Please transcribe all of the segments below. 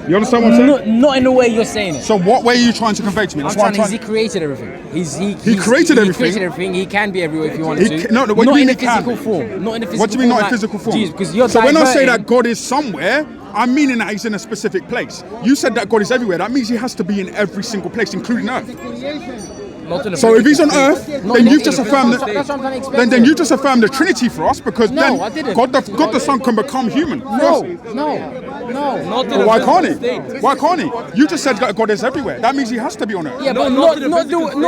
You understand what I'm saying? Not in the way you're saying it. So what way are you trying to convey to me? That's he created everything. He created everything. He created everything. He can be everywhere if you wanted to. No, what not do you in mean a physical form. Not in a physical form. What do you mean not in physical form? Jeez, because you're so when I say that God is somewhere, I'm meaning that he's in a specific place. You said that God is everywhere. That means he has to be in every single place, including Earth. So if he's on Earth, then you've just affirmed then you just affirmed the Trinity for us, because then God the Son can become human. No. Well, why can't he? Why can't he? You just said that God is everywhere. That means he has to be on Earth. Yeah, but not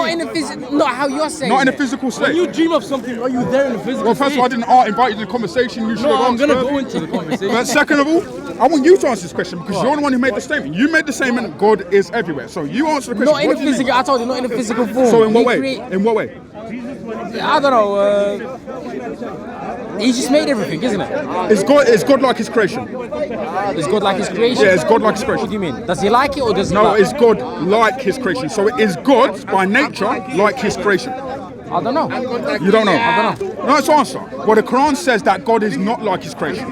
in a physical. Not how you're saying. Not in a physical state. When you dream of something, are you there in a physical Well, first of all, I didn't invite you to the conversation. You should have answered. I'm going to go into the conversation. But second of all, I want you to answer this question, because you're the one who made the statement. You made the statement, God is everywhere. So you answer the question. Not in a physical. I told you, not in a physical form. So in what way? In what way? I don't know. He just made everything, isn't it? Is God like his creation? Is God like his creation? Yeah, is God like his creation. What do you mean? Does he like it or does he? No, is God like his creation? So is God by nature like his creation? I don't know. You don't know? I don't know. No, it's answer. Well, the Quran says that God is not like his creation.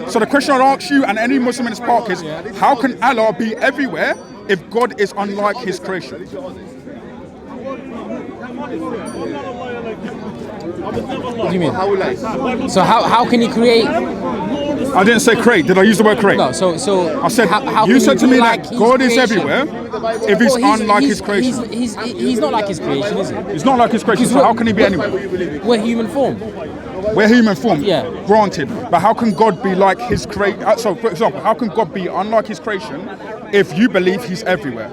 So the question I'd ask you and any Muslim in this park is, how can Allah be everywhere if God is unlike his creation? What do you mean? So how can he create? I didn't say create. Did I use the word create? No. So I said how you said to me like that God is everywhere if he's unlike his creation. He's not like his creation, is he? He's not like his creation. So how can he be anywhere? We're human form. We're human form. Yeah. Granted, but how can God be like his creation? So, for example, how can God be unlike his creation if you believe he's everywhere?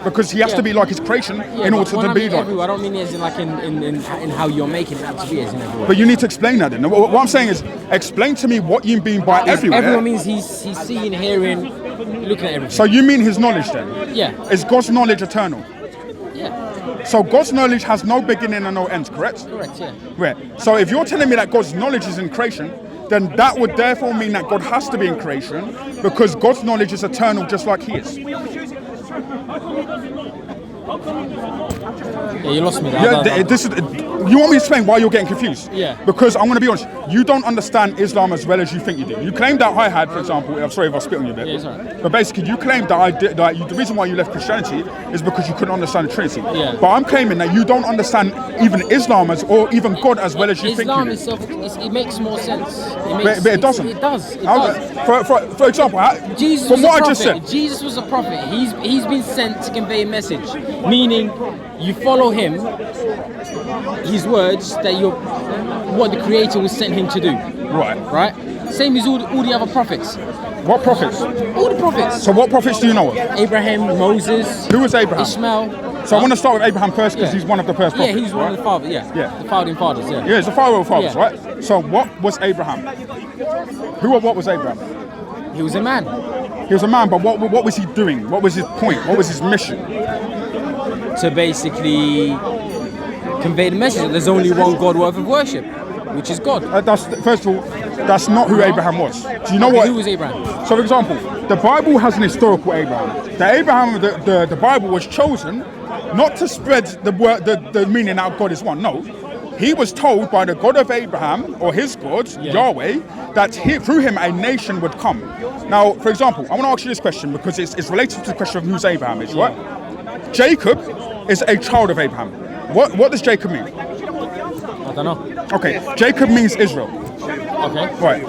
Because he has to be like his creation in order to be like. I don't mean as in like in how you're making it out to be as in everywhere. But you need to explain that then. What I'm saying is, explain to me what you mean by everywhere. Everyone means he's seeing, hearing, looking at everything. So you mean his knowledge then? Yeah. Is God's knowledge eternal? Yeah. So God's knowledge has no beginning and no end, correct? Correct, yeah. Right. So if you're telling me that God's knowledge is in creation, then that would therefore mean that God has to be in creation, because God's knowledge is eternal just like he is. Yeah, you lost me there. You want me to explain why you're getting confused? Yeah. Because I'm going to be honest, you don't understand Islam as well as you think you do. You claim that I had, for example, I'm sorry if I spit on you a bit, yeah, it's all right. but basically you claimed that I did, the reason why you left Christianity is because you couldn't understand the Trinity. Yeah. But I'm claiming that you don't understand even Islam or even God as well as you think you do. Islam itself, it makes more sense. But it doesn't. It does. For example, Jesus from was what a I just prophet. said. Jesus was a prophet. He's been sent to convey a message, meaning you follow him, his words, that what the Creator was sent him to do. Right. Same as all the other prophets. What prophets? All the prophets. So what prophets do you know of? Abraham, Moses. Who was Abraham? Ishmael. So I want to start with Abraham first, because he's one of the first prophets. Yeah, he's one of the fathers. Yeah. The founding fathers. Yeah. Yeah, he's the father of fathers, Yeah. right? So what was Abraham? Who or what was Abraham? He was a man. He was a man, but what was he doing? What was his point? What was his mission? To basically convey the message that there's only one God worth of worship, which is God. First of all, that's not who Abraham was. Do you know what? Who was Abraham? So, for example, the Bible has an historical Abraham. The Abraham, the Bible was chosen not to spread the meaning that God is one. No. He was told by the God of Abraham, or his God, Yahweh, that through him a nation would come. Now, for example, I want to ask you this question because it's related to the question of who's Abraham is, right? Jacob is a child of Abraham. What does Jacob mean? I don't know. Okay, Jacob means Israel. Okay. Right.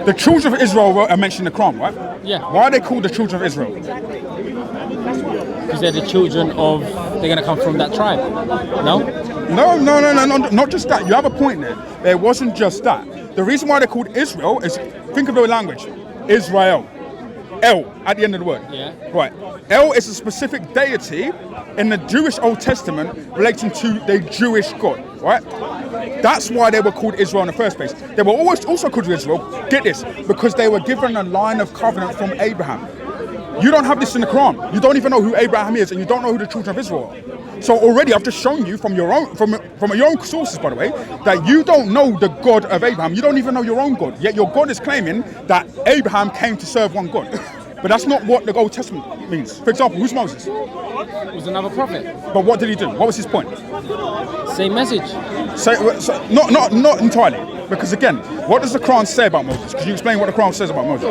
The children of Israel are mentioned in the Quran, right? Yeah. Why are they called the children of Israel? Because they're the children of, they're going to come from that tribe. No, not just that. You have a point there. It wasn't just that. The reason why they're called Israel is, think of the language, Israel. El at the end of the word. Yeah. Right. El is a specific deity in the Jewish Old Testament relating to the Jewish God, right? That's why they were called Israel in the first place. They were always also called Israel, get this, because they were given a line of covenant from Abraham. You don't have this in the Quran. You don't even know who Abraham is, and you don't know who the children of Israel are. So already I've just shown you from your own sources, by the way, that you don't know the God of Abraham. You don't even know your own God. Yet your God is claiming that Abraham came to serve one God. But that's not what the Old Testament means. For example, who's Moses? He was another prophet. But what did he do? What was his point? Same message. Not entirely. Because again, what does the Quran say about Moses? Could you explain what the Quran says about Moses?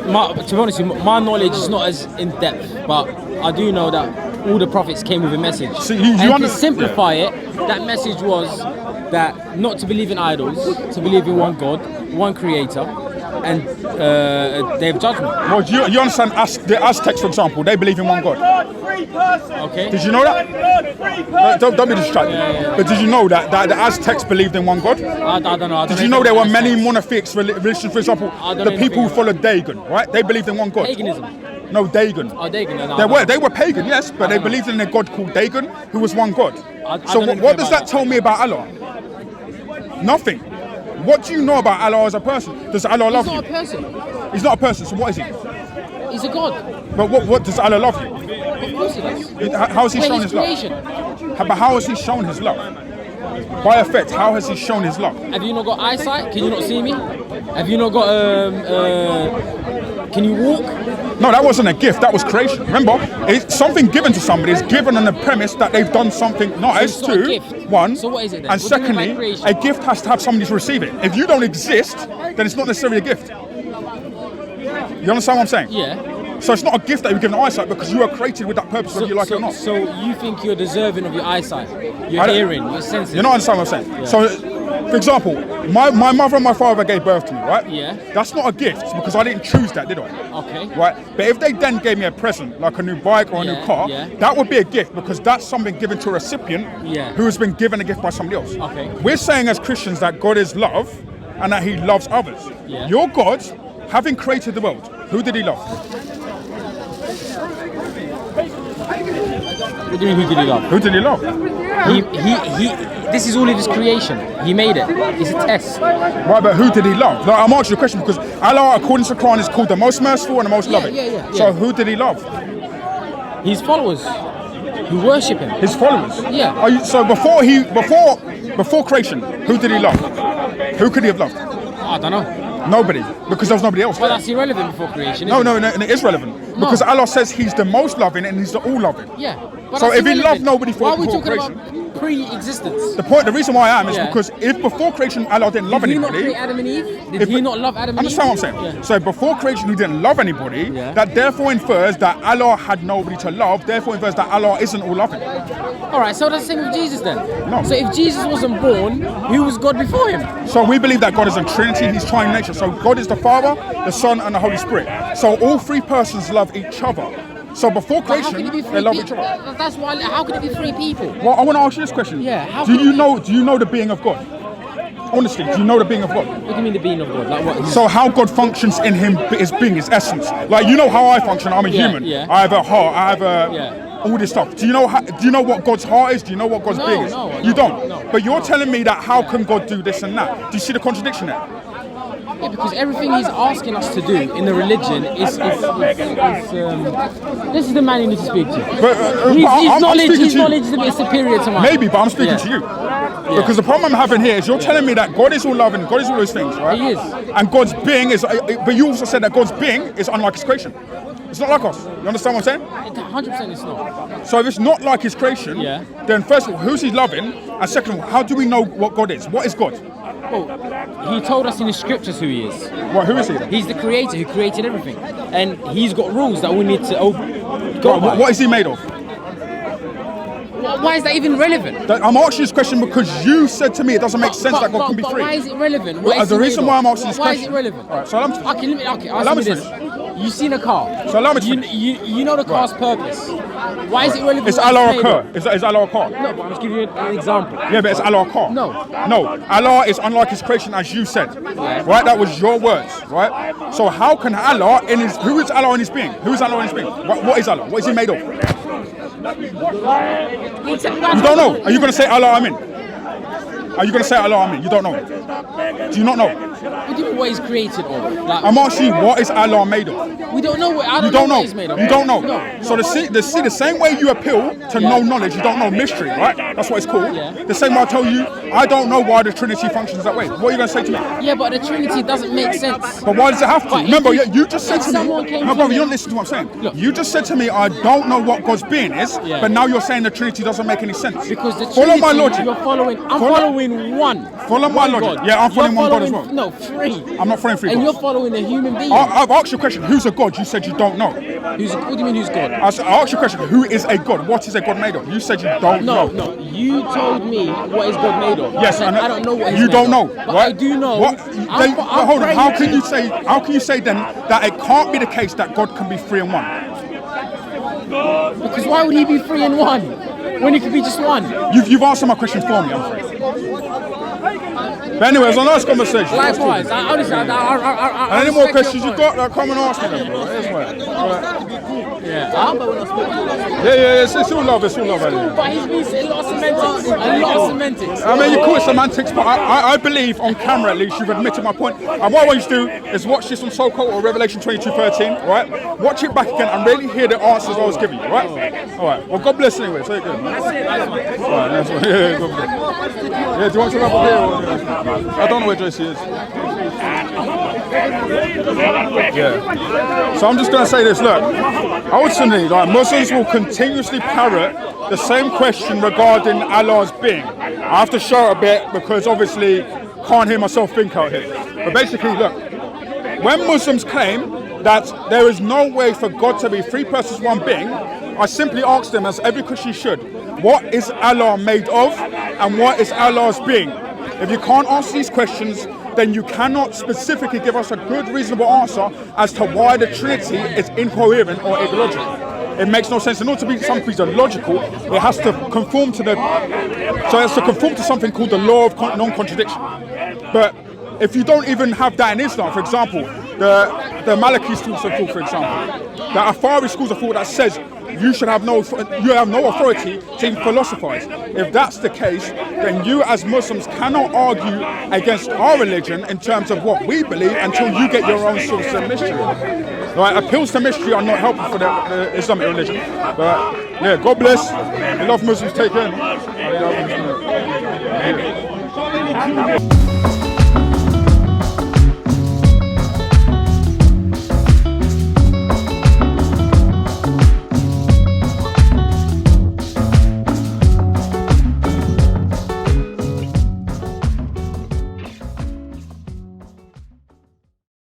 To be honest, with you, my knowledge is not as in depth, but I do know that all the prophets came with a message. So and to simplify it, that message was that not to believe in idols, to believe in one God, one Creator, and Day of Judgment. Well, you understand the Aztecs, for example, they believe in one God. Okay. Did you know that? Don't be distracted. Yeah. But did you know that the Aztecs believed in one God? I don't know. Did you know there were many monotheistic religions? For example, the people who followed Dagon, right? They believed in one God. Paganism. No, Dagon. Oh, Dagon. They were pagan, yes, but they believed in a God called Dagon, who was one God. So what does that tell me about Allah? Nothing. What do you know about Allah as a person? Does Allah love you? He's not a person. He's not a person. So what is he? He's a God. But what does Allah love you? Of course he does. How has he shown his love? Creation. But how has he shown his love? By effect, how has he shown his love? Have you not got eyesight? Can you not see me? Have you not got can you walk? No, that wasn't a gift, that was creation. Remember, it's something given to somebody is given on the premise that they've done something nice, So it's not a two, gift. one, So what is it then? and What do you mean by secondly, creation? a gift has to have somebody to receive it. If you don't exist, then it's not necessarily a gift. You understand what I'm saying? Yeah. So it's not a gift that you're given eyesight because you were created with that purpose, whether you like it or not. So you think you're deserving of your eyesight, your hearing, your senses? You don't understand what I'm saying? Yeah. So, for example, my mother and my father gave birth to me, right? Yeah. That's not a gift because I didn't choose that, did I? Okay. Right? But if they then gave me a present, like a new bike or a new car, that would be a gift because that's something given to a recipient who has been given a gift by somebody else. Okay. We're saying as Christians that God is love and that he loves others. Yeah. Your God, having created the world, who did he love? What do you mean, who did he love? Who did he love? This is all of his creation. He made it. It's a test. Right, but who did he love? Like, I'm asking you a question because Allah, according to the Quran, is called the most merciful and the most loving. Yeah. So who did he love? His followers who worship him. His followers. Yeah. So before creation, who did he love? Who could he have loved? I don't know. Nobody, because there was nobody else. Well, that's irrelevant before creation. No, isn't it? it is relevant because Allah says He's the most loving and He's the all loving. Yeah. But So that's if He loved irrelevant. nobody Why are we before talking creation, about pre-existence? the reason why I am is Yeah. because if before creation Allah didn't love Did he not anybody, create Adam and Eve? Did he not love Adam and Eve? understand what I'm saying? Yeah. So before creation He didn't love anybody. Yeah. That therefore infers that Allah had nobody to love. Therefore infers that Allah isn't all loving. All right, so that's the same with Jesus then. No. So if Jesus wasn't born, who was God before him? So we believe that God is a Trinity, He's triune nature. So God is the Father, the Son, and the Holy Spirit. So all three persons love each other. So before But how creation, can it be they three love each people? other. That's why. How can it be three people? Well, I want to ask you this question. Yeah, how Do can you it know? Do you know the being of God? Honestly, do you know the being of God? What do you mean the being of God? Like what? So how God functions in Him, His being, His essence. Like you know how I function. I'm a human. Yeah. I have a heart. I have a. Yeah. All this stuff. Do you know what God's heart is? Do you know what God's being is? You don't. No. But you're telling me that how can God do this and that? Do you see the contradiction there? Yeah, because everything he's asking us to do in the religion is this is the man you need to speak to. But, His knowledge is a bit superior to mine. Maybe, but I'm speaking to you. Because the problem I'm having here is you're telling me that God is all loving, God is all those things, right? He is. And God's being is, but you also said that God's being is unlike His creation. It's not like us. You understand what I'm saying? 100% it's not. So if it's not like His creation, then first of all, who's He loving? And second of all, how do we know what God is? What is God? Well, he told us in his scriptures who he is. Well, who is He then? He's the creator who created everything. And he's got rules that we need to go by. What is He made of? Why is that even relevant? I'm asking this question because you said to me it doesn't make sense that God can be free. Why is it relevant? Well, the reason why I'm asking this Why question. is it relevant? All right, so Allow me this. You seen a car. So allow me to you know the car's purpose. Why is it relevant? Is Allah a car? Is Allah a car? No, but I'm just giving you an example. Yeah, but it's Allah a car. No. Allah is unlike His creation, as you said. Right? That was your words. Right? So how can Allah who is Allah in His being? Who is Allah in His being? What is Allah? What is He made of? You don't know. Are you going to say Allah Amin? Are you going to say Allah Amin? You don't know. Do you not know? What do you mean what he's created of? Like, I'm asking you, what is Allah made of? we don't know what. I You don't don't know know. what he's made of. You don't know. No. So the same way you appeal to no knowledge, you don't know mystery, right? That's what it's called. Yeah. The same way I tell you, I don't know why the Trinity functions that way. What are you going to say to me? Yeah, but the Trinity doesn't make sense. But why does it have to? But Remember, if you just said if to someone me, came no, to brother, me- you don't listen to what I'm saying. Look. You just said to me, I don't know what God's being is, Yeah. but now you're saying the Trinity doesn't make any sense. Because the Follow Trinity, my logic. I'm following one. Follow my One logic. God. Yeah, I'm following You're one God as well. No, yourself free. I'm not following free And gods. you're following a human being. I've asked you a question. Who's a god? You said you don't know. What do you mean, who's God? I asked you a question. Who is a god? What is a god made of? You said you don't know. No. You told me what is God made of. Yes, I don't know what he's you made don't of. know. But right? I do know. What? I'm Hold on. praying How to- can you say? How can you say then that it can't be the case that God can be 3 in 1? Because why would he be 3 in 1 when he could be just 1? You've answered my question for me. I'm afraid. But anyway, it was a nice conversation. Likewise, honestly, I Any more respect questions your you've point. got? Come and ask me them, bro. Here's one. Yeah. Yeah. It's all love. It's all love. Anyway. But he's been a lot of semantics. A lot of semantics. I mean, you call it semantics, but I believe on camera at least you've admitted my point. And what I want you to do is watch this on SOCO or Revelation 22:13, right? Watch it back again and really hear the answers I was giving you, right? All right. Well, God bless anyway. Take care. All right. That's one. Yeah, God bless. Yeah, do you want some up here? I don't know where JC is. Yeah. So I'm just going to say this. Look, ultimately, like Muslims will continuously parrot the same question regarding Allah's being. I have to show it a bit because obviously can't hear myself think out here. But basically, look, when Muslims claim that there is no way for God to be 3 persons, 1 being, I simply ask them, as every Christian should, what is Allah made of and what is Allah's being? If you can't answer these questions, then you cannot specifically give us a good, reasonable answer as to why the Trinity is incoherent or illogical. It makes no sense. In order to be something logical, it has to conform to something called the law of non-contradiction. But if you don't even have that in Islam, for example, the Maliki schools of thought, for example, the Afari schools of thought that says you have no authority to even philosophize. If that's the case, then you as Muslims cannot argue against our religion in terms of what we believe until you get your own source of mystery. Right? Appeals to mystery are not helpful for the Islamic religion. But yeah, God bless. We love Muslims. Take care.